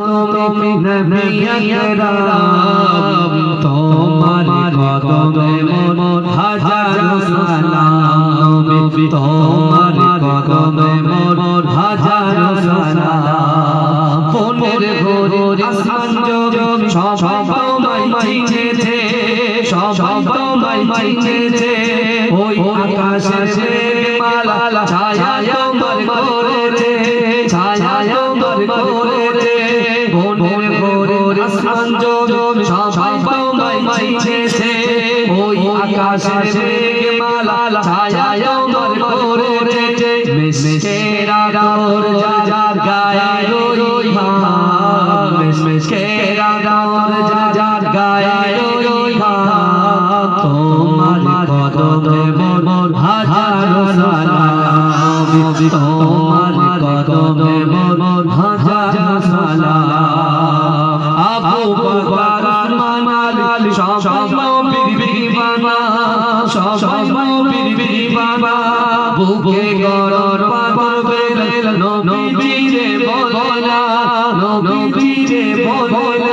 তুমি নবী আকরাম তোমার কদমে মোর হাজারো সালাম নবী তোমার কদমে মোর হাজারো সালাম পনের ঘোর আসমান জমি সব তোমায় চিনেছে সব তোমায় চিনেছে ওই আকাশে মালা ছায়া তোমার করেছে ছায়া তোমার করেছে পনের ঘোর আসমান জমি সব তোমায় চিনেছে ওই আকাশে মালা ছায়া তোমার করেছে মিসকেরা দর যা গায় রই ভাব মিসকেরা দর যা গায় রই ভাব তোমার কদমে মোর হাজারো সালাম তোমার কদমে মোর হাজারো সালাম আবু বকর উসমান আলী সব বিবিবানা সব বিবিবানা বুকে গরর পাগল বেল নবীরে বলা নবীরে বলা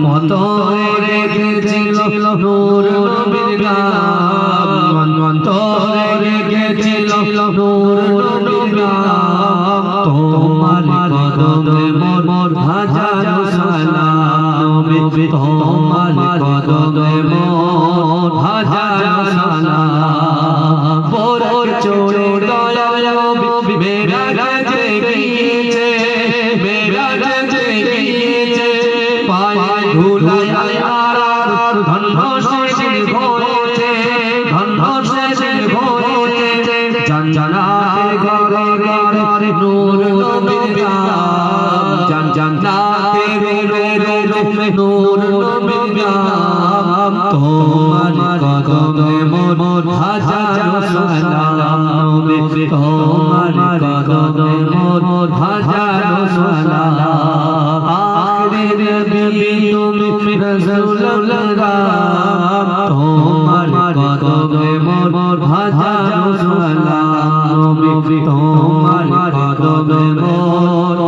অন্তরে গেছিল নূর নবীর নাম অন্তরে গেছিল নূর নবীর নাম তোমার কদমে মোর হাজারো সালাম নবী তোমার কদমে মোর হাজারো সালাম পর চড়ে দয়াল নবী মেরাজে গিয়েছে মেরাজে গিয়েছে পায় ধুলায় আর ধন্য শেষে ঘোরেছে ধন্য শেষে ঘোরেছে জান্নাতে ঘরে ঘরে নূর নবীর নাম জান্নাতে রুমে নূর নবীর নাম তোমার কদমে মোর হাজারো সালাম নবী তোমার কদমে মোর হাজারো সালাম আখির নবী তুমি রাসূলুল্লাহ তোমার কদমে মোর হাজারো সালাম নবী তোমার কদমে মোর